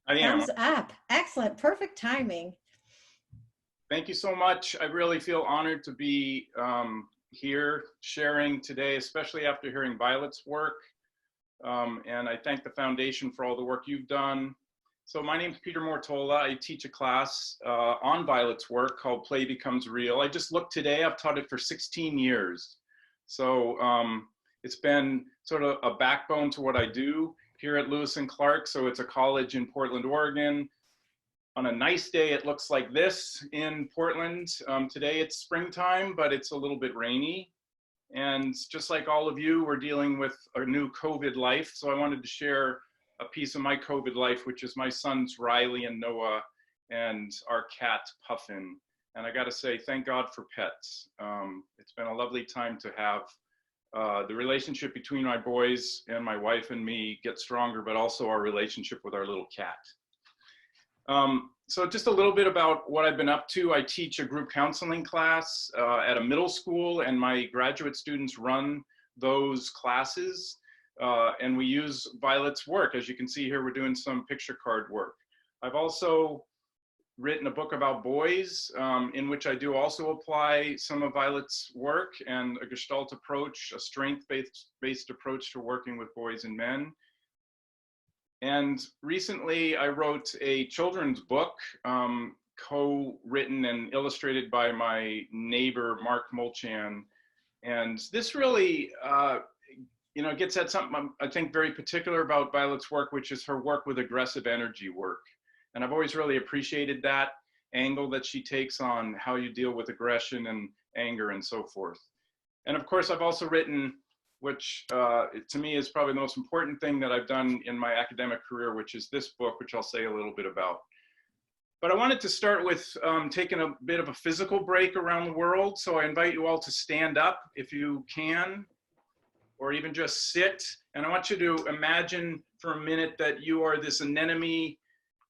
I am. Thumbs up. Excellent. Perfect timing. Thank you so much. I really feel honored to be here sharing today, especially after hearing Violet's work. And I thank the foundation for all the work you've done. So my name is Peter Mortola. I teach a class on Violet's work called Play Becomes Real. I just looked today, I've taught it for 16 years. So it's been sort of a backbone to what I do here at Lewis and Clark. So it's a college in Portland, Oregon. On a nice day, it looks like this in Portland. Today it's springtime, but it's a little bit rainy. And just like all of you, we're dealing with a new COVID life. So I wanted to share a piece of my COVID life, which is my sons, Riley and Noah, and our cat, Puffin. And I gotta say, thank God for pets. It's been a lovely time to have the relationship between my boys and my wife and me get stronger, but also our relationship with our little cat. So just a little bit about what I've been up to. I teach a group counseling class at a middle school, and my graduate students run those classes. And we use Violet's work. As you can see here, we're doing some picture card work. I've also written a book about boys, in which I do also apply some of Violet's work and a Gestalt approach, a strength-based approach to working with boys and men. And recently I wrote a children's book, co-written and illustrated by my neighbor, Mark Molchan. And this really, gets at something I think very particular about Violet's work, which is her work with aggressive energy work. And I've always really appreciated that angle that she takes on how you deal with aggression and anger and so forth. And of course, I've also written, which to me is probably the most important thing that I've done in my academic career, which is this book, which I'll say a little bit about. But I wanted to start with taking a bit of a physical break around the world. So I invite you all to stand up if you can, or even just sit. And I want you to imagine for a minute that you are this anemone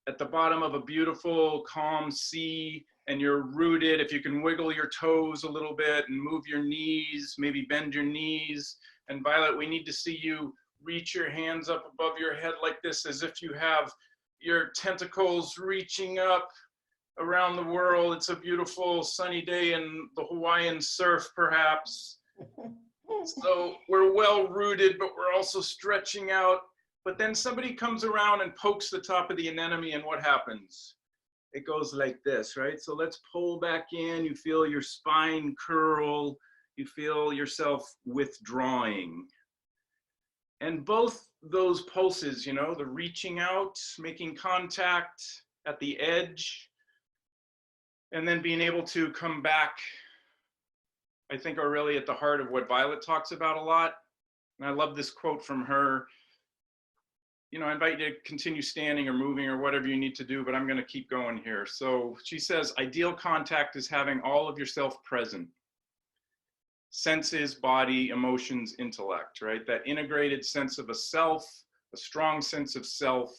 at the bottom of a beautiful, calm sea, and you're rooted. If you can wiggle your toes a little bit and move your knees, maybe bend your knees. And Violet, we need to see you reach your hands up above your head like this, as if you have your tentacles reaching up around the world. It's a beautiful sunny day in the Hawaiian surf, perhaps. So we're well rooted, but we're also stretching out. But then somebody comes around and pokes the top of the anemone, and what happens? It goes like this, right? So let's pull back in. You feel your spine curl. You feel yourself withdrawing. And both those pulses, the reaching out, making contact at the edge, and then being able to come back, I think are really at the heart of what Violet talks about a lot. And I love this quote from her. I invite you to continue standing or moving or whatever you need to do, but I'm going to keep going here. So she says, ideal contact is having all of yourself present. Senses, body, emotions, intellect, right? That integrated sense of a self, a strong sense of self.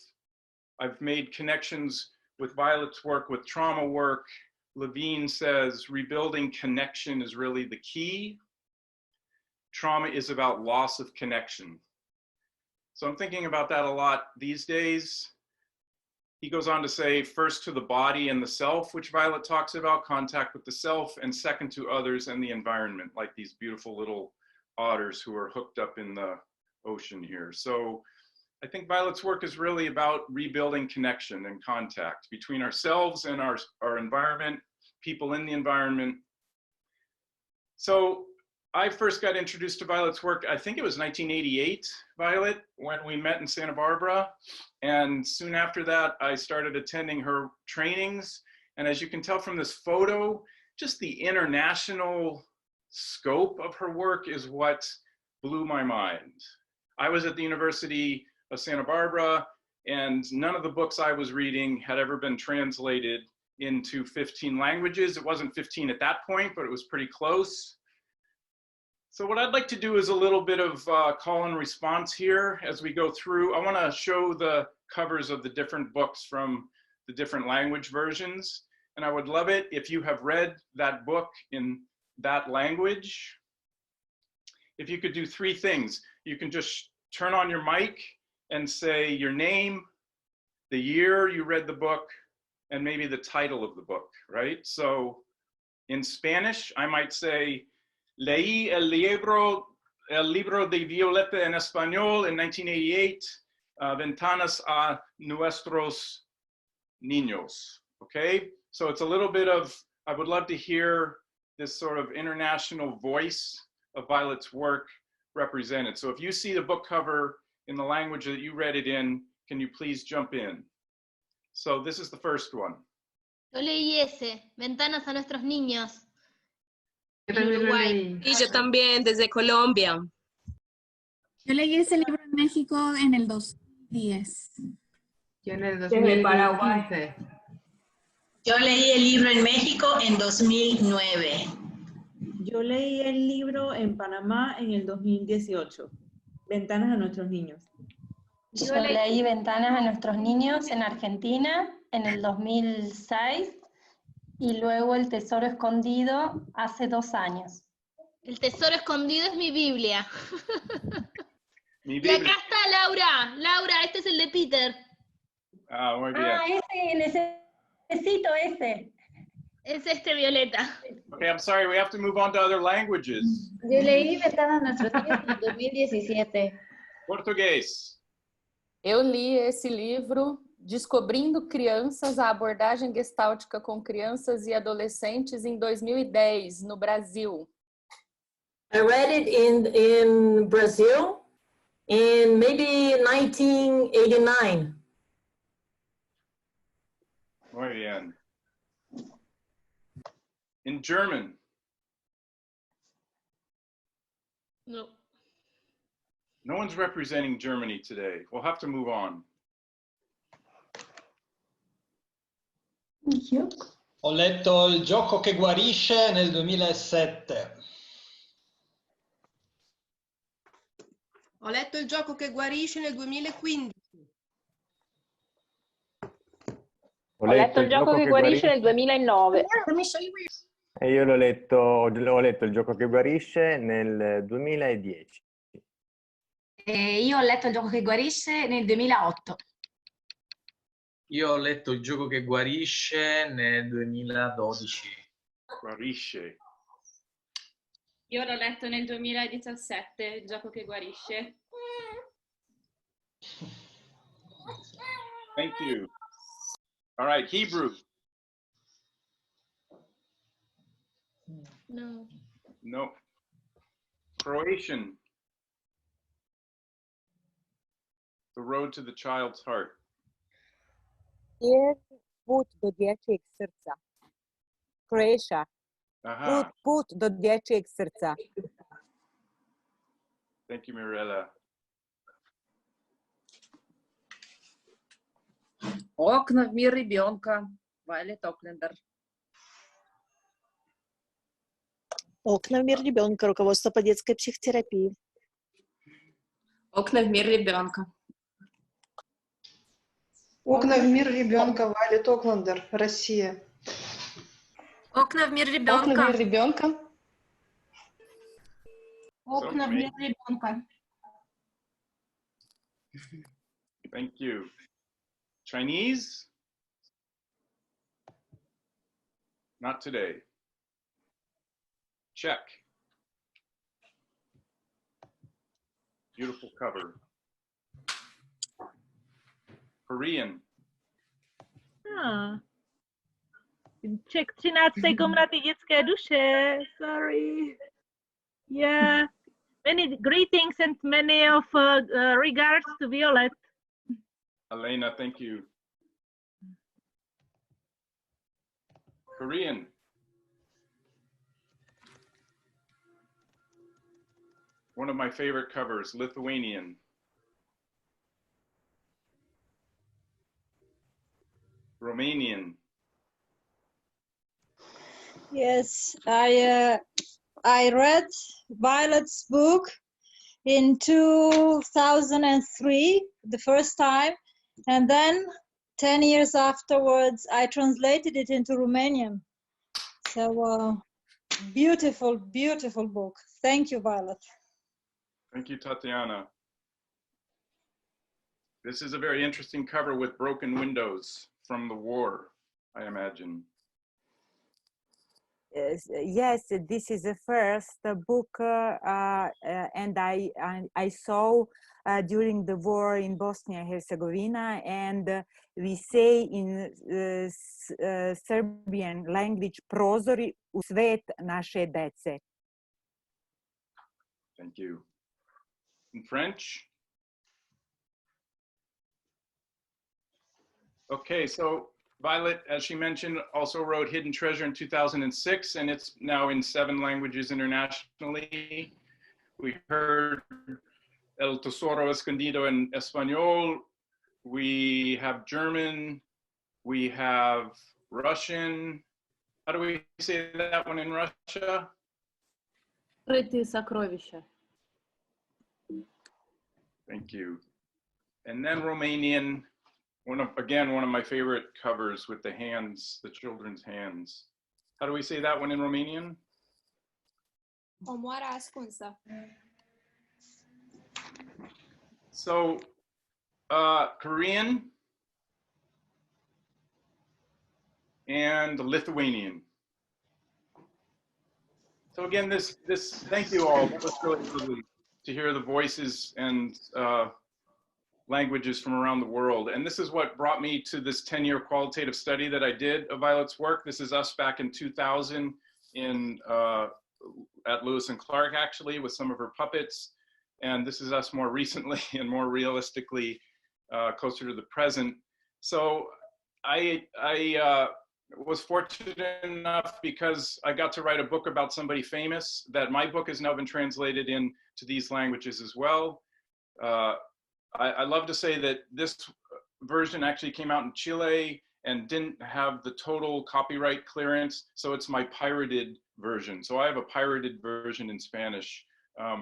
I've made connections with Violet's work, with trauma work. Levine says rebuilding connection is really the key. Trauma is about loss of connection. So I'm thinking about that a lot these days. He goes on to say, first to the body and the self, which Violet talks about, contact with the self, and second to others and the environment, like these beautiful little otters who are hooked up in the ocean here. So I think Violet's work is really about rebuilding connection and contact between ourselves and our environment, people in the environment. So I first got introduced to Violet's work, I think it was 1988, Violet, when we met in Santa Barbara. And soon after that, I started attending her trainings. And as you can tell from this photo, just the international scope of her work is what blew my mind. I was at the University of Santa Barbara, and none of the books I was reading had ever been translated into 15 languages. It wasn't 15 at that point, but it was pretty close. So what I'd like to do is a little bit of call and response here as we go through. I want to show the covers of the different books from the different language versions. And I would love it if you have read that book in that language. If you could do three things. You can just turn on your mic and say your name, the year you read the book, and maybe the title of the book, right? So in Spanish, I might say, leí el libro de Violeta en español in 1988, Ventanas a Nuestros Niños, okay? So it's a little bit of, I would love to hear this sort of international voice of Violet's work represented. So if you see the book cover in the language that you read it in, can you please jump in? So this is the first one. Yo leí ese, Ventanas a Nuestros Niños. Yo también lo leí. Y yo también, desde Colombia. Yo leí ese libro en México en el 2010. Yo en el Desde Paraguay. 2015. Yo leí el libro en México en 2009. Yo leí el libro en Panamá en el 2018. Ventanas a nuestros niños. Yo leí Ventanas a Nuestros Niños en Argentina en el 2006 y luego El Tesoro Escondido hace 2 años. El Tesoro Escondido es mi Biblia. Mi Y Biblia. acá está Laura. Laura, este es el de Peter. Ah, muy bien. Ah, ese, necesito ese. Es este Violeta. Okay, I'm sorry, we have to move on to other languages. Yo leí Ventanas a Nuestros Niños en 2017. Português. Eu li esse livro, Descobrindo Crianças, a abordagem gestáltica com crianças e adolescentes em 2010, no Brasil. I read it in Brazil in maybe 1989. Muy bien. In German. No. No one's representing Germany today. We'll have to move on. Ho letto Il gioco che guarisce nel 2007. Ho letto Il gioco che guarisce nel 2015. Ho letto Il gioco che guarisce nel 2009. E io ho letto Il gioco che guarisce nel 2010. Io ho letto Il gioco che guarisce nel 2008. Io ho letto Il gioco che guarisce nel 2012. Guarisce. Io l'ho letto nel 2017, Il gioco che guarisce. Thank you. All right, Hebrew. No. No. Croatian. The Road to the Child's Heart. Jer put do dječjeg srca. Croatia. Aha. Put do dječjeg srca. Thank you, Mirella. Окна в мир ребенка. Вайлет Оклендер. Окна в мир ребенка. Руководство по детской психотерапии. Окна в мир ребенка. Окна в мир ребенка. Вайлет Оклендер. Россия. Окна в мир ребенка. Окна в мир ребенка. Окна в мир ребенка. Thank you. Chinese? Not today. Czech. Beautiful cover. Korean. Czech 13. komnaty dětské duše. Sorry. Yeah. Many greetings and many of regards to Violet. Elena, thank you. Korean. One of my favorite covers, Lithuanian. Romanian. Yes, I read Violet's book in 2003, the first time, and then 10 years afterwards, I translated it into Romanian. So, beautiful, beautiful book. Thank you, Violet. Thank you, Tatiana. This is a very interesting cover with broken windows from the war, I imagine. Yes, this is the first book, and I saw during the war in Bosnia and Herzegovina, and we say in Serbian language prozori u svet naše dece. Thank you. In French? Okay, so Violet, as she mentioned, also wrote Hidden Treasure in 2006, and it's now in 7 languages internationally. We heard El Tesoro Escondido in Espanol. We have German. We have Russian. How do we say that one in Russia? Скрытые сокровища. Thank you. And then Romanian, one of my favorite covers with the hands, the children's hands. How do we say that one in Romanian? Omoara ascunsă. So, Korean and Lithuanian. So again, thank you all. That was really lovely to hear the voices and languages from around the world. And this is what brought me to this 10-year qualitative study that I did of Violet's work. This is us back in 2000 at Lewis and Clark, actually, with some of her puppets. And this is us more recently and more realistically closer to the present. So I was fortunate enough, because I got to write a book about somebody famous, that my book has now been translated into these languages as well. I love to say that this version actually came out in Chile and didn't have the total copyright clearance, so it's my pirated version. So I have a pirated version in Spanish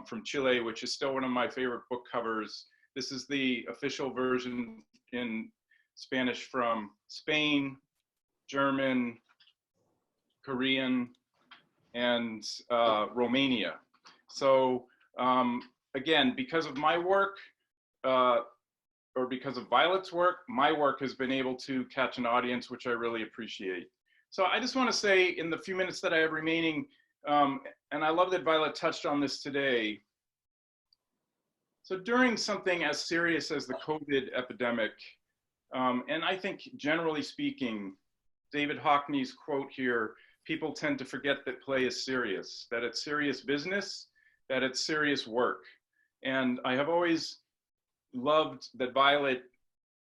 from Chile, which is still one of my favorite book covers. This is the official version in Spanish from Spain, German, Korean, and Romania. So again, because of my work, or because of Violet's work, my work has been able to catch an audience, which I really appreciate. So I just want to say, in the few minutes that I have remaining, and I love that Violet touched on this today. So during something as serious as the COVID epidemic, and I think generally speaking, David Hockney's quote here, people tend to forget that play is serious, that it's serious business, that it's serious work. And I have always loved that Violet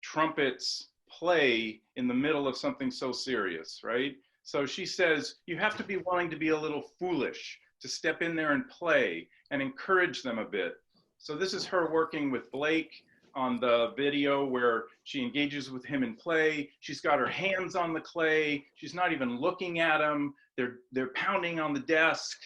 trumpets play in the middle of something so serious, right? So she says, you have to be willing to be a little foolish, to step in there and play and encourage them a bit. So this is her working with Blake on the video where she engages with him in play. She's got her hands on the clay. She's not even looking at him. They're pounding on the desk.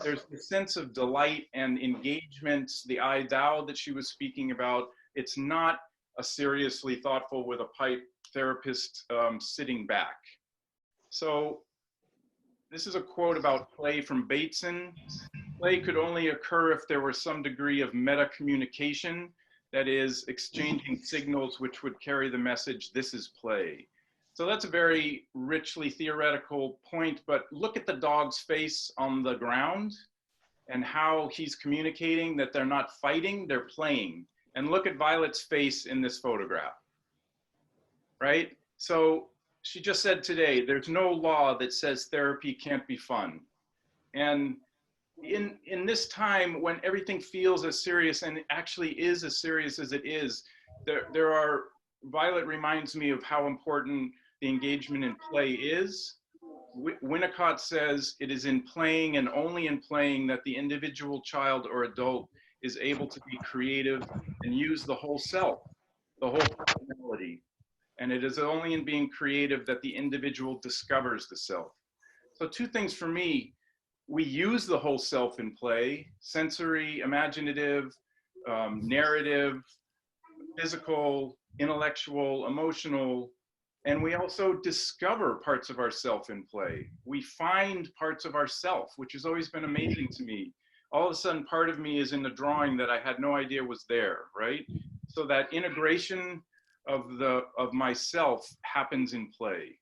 There's a sense of delight and engagement, the I Thou that she was speaking about. It's not a seriously thoughtful with a pipe therapist sitting back. So this is a quote about play from Bateson. Play could only occur if there were some degree of meta communication, that is, exchanging signals which would carry the message, this is play. So that's a very richly theoretical point, but look at the dog's face on the ground and how he's communicating that they're not fighting, they're playing. And look at Violet's face in this photograph, right? So she just said today, there's no law that says therapy can't be fun. And in this time when everything feels as serious, and it actually is as serious as it is, Violet reminds me of how important the engagement in play is. Winnicott says it is in playing and only in playing that the individual child or adult is able to be creative and use the whole self, the whole personality. And it is only in being creative that the individual discovers the self. So 2 things for me: we use the whole self in play, sensory, imaginative, narrative, physical, intellectual, emotional, and we also discover parts of ourself in play. We find parts of ourself, which has always been amazing to me. All of a sudden, part of me is in the drawing that I had no idea was there, right? So that integration of myself happens in play.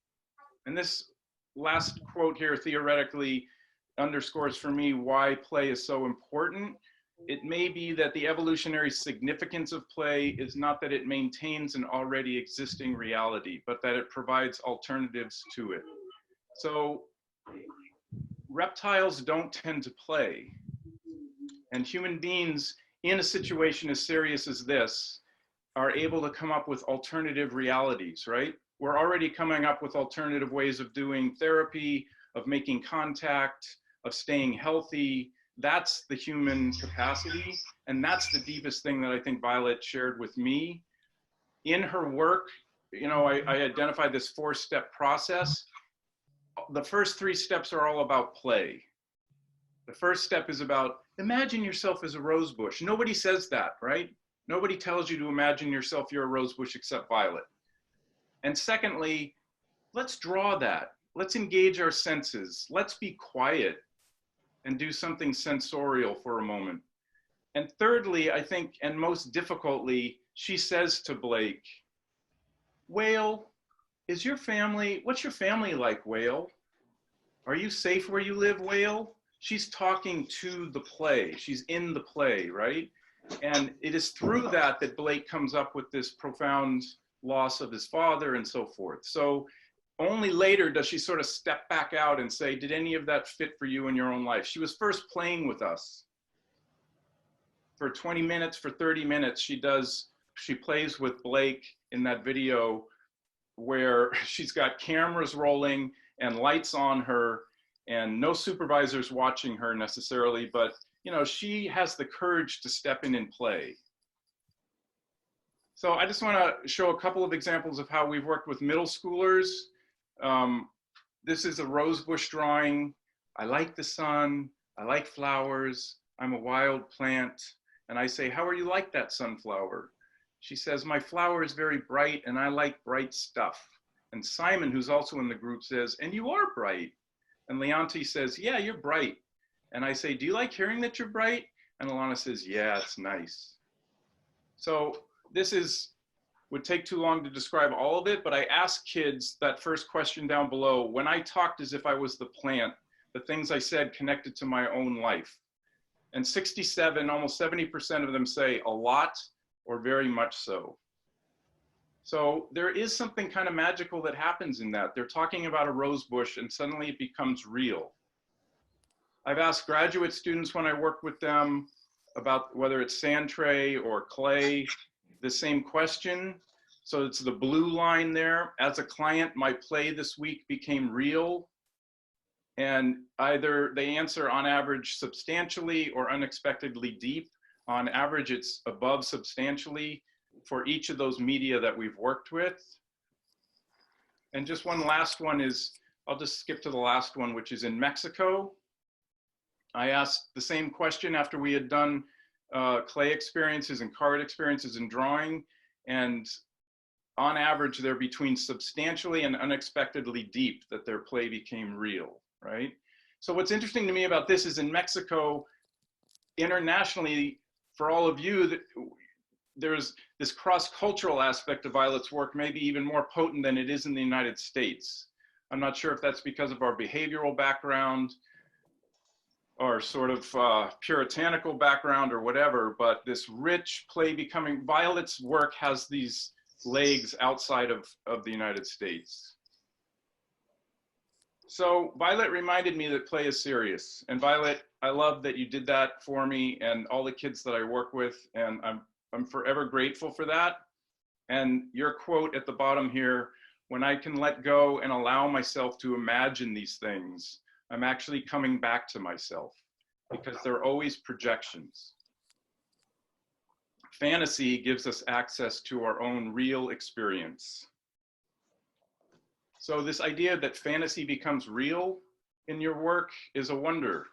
And this last quote here theoretically underscores for me why play is so important. It may be that the evolutionary significance of play is not that it maintains an already existing reality, but that it provides alternatives to it. So reptiles don't tend to play, and human beings in a situation as serious as this are able to come up with alternative realities, right? We're already coming up with alternative ways of doing therapy, of making contact, of staying healthy. That's the human capacity. And that's the deepest thing that I think Violet shared with me. In her work, you know, I identified this 4-step process. The first 3 steps are all about play. The first step is about imagine yourself as a rose bush. Nobody says that, right? Nobody tells you to imagine yourself you're a rose bush except Violet. And secondly, let's draw that. Let's engage our senses. Let's be quiet and do something sensorial for a moment. And thirdly, I think, and most difficultly, she says to Blake, Whale, is your family, what's your family like, Whale? Are you safe where you live, Whale? She's talking to the play. She's in the play, right? And it is through that that Blake comes up with this profound loss of his father and so forth. So only later does she sort of step back out and say, did any of that fit for you in your own life? She was first playing with us. For 20 minutes, for 30 minutes, she plays with Blake in that video where she's got cameras rolling and lights on her and no supervisors watching her necessarily, but you know, she has the courage to step in and play. So I just want to show a couple of examples of how we've worked with middle schoolers. This is a rose bush drawing. I like the sun. I like flowers. I'm a wild plant. And I say, how are you like that sunflower? She says, my flower is very bright and I like bright stuff. And Simon, who's also in the group, says, and you are bright. And Leonti says, yeah, you're bright. And I say, do you like hearing that you're bright? And Alana says, yeah, it's nice. So this would take too long to describe all of it, but I ask kids that first question down below, when I talked as if I was the plant, the things I said connected to my own life. And 67, almost 70% of them say a lot or very much so. So there is something kind of magical that happens in that. They're talking about a rose bush and suddenly it becomes real. I've asked graduate students when I work with them about whether it's sand tray or clay, the same question. So it's the blue line there. As a client, my play this week became real. And either they answer on average substantially or unexpectedly deep. On average, it's above substantially for each of those media that we've worked with. And just one last one is, I'll just skip to the last one, which is in Mexico. I asked the same question after we had done clay experiences and card experiences and drawing. And on average, they're between substantially and unexpectedly deep that their play became real, right? So what's interesting to me about this is in Mexico, internationally, for all of you, there's this cross-cultural aspect of Violet's work, maybe even more potent than it is in the United States. I'm not sure if that's because of our behavioral background or sort of puritanical background or whatever, but this rich play becoming, Violet's work has these legs outside of the United States. So Violet reminded me that play is serious. And Violet, I love that you did that for me and all the kids that I work with, and I'm forever grateful for that. And your quote at the bottom here, when I can let go and allow myself to imagine these things, I'm actually coming back to myself because they're always projections. Fantasy gives us access to our own real experience. So this idea that fantasy becomes real in your work is a wonder.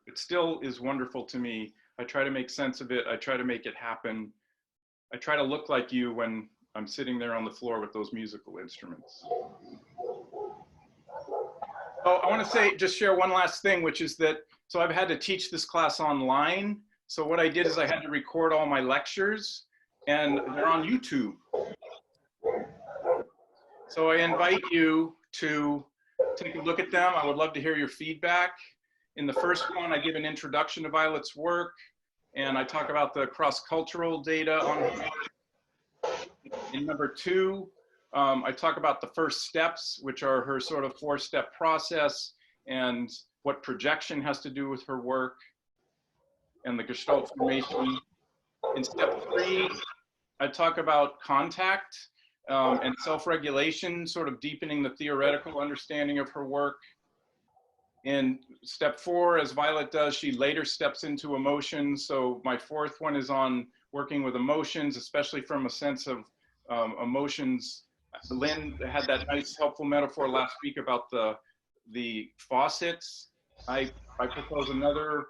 It still is wonderful to me. I try to make sense of it. I try to make it happen. I try to look like you when I'm sitting there on the floor with those musical instruments. Oh, I want to just share one last thing, which is that, so I've had to teach this class online. So what I did is I had to record all my lectures. and they're on YouTube. So I invite you to take a look at them. I would love to hear your feedback. In the first one, I give an introduction to Violet's work, and I talk about the cross-cultural data on her work. In number 2, I talk about the first steps, which are her sort of 4-step process and what projection has to do with her work and the Gestalt formation. In step 3, I talk about contact and self-regulation, sort of deepening the theoretical understanding of her work. In step 4, as Violet does, she later steps into emotions. So my 4th one is on working with emotions, especially from a sense of emotions. Lynn had that nice, helpful metaphor last week about the faucets. I propose another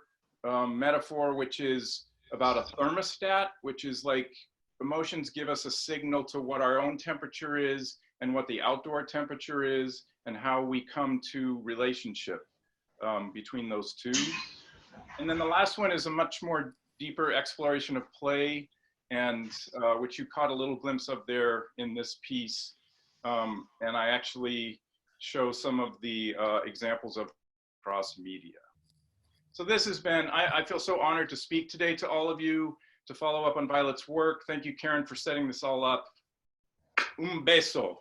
metaphor, which is about a thermostat, which is like emotions give us a signal to what our own temperature is and what the outdoor temperature is and how we come to relationship between those two. And then the last one is a much more deeper exploration of play, and which you caught a little glimpse of there in this piece. And I actually show some of the examples of cross media. So this has been, I feel so honored to speak today to all of you, to follow up on Violet's work. Thank you, Karen, for setting this all up. Un beso.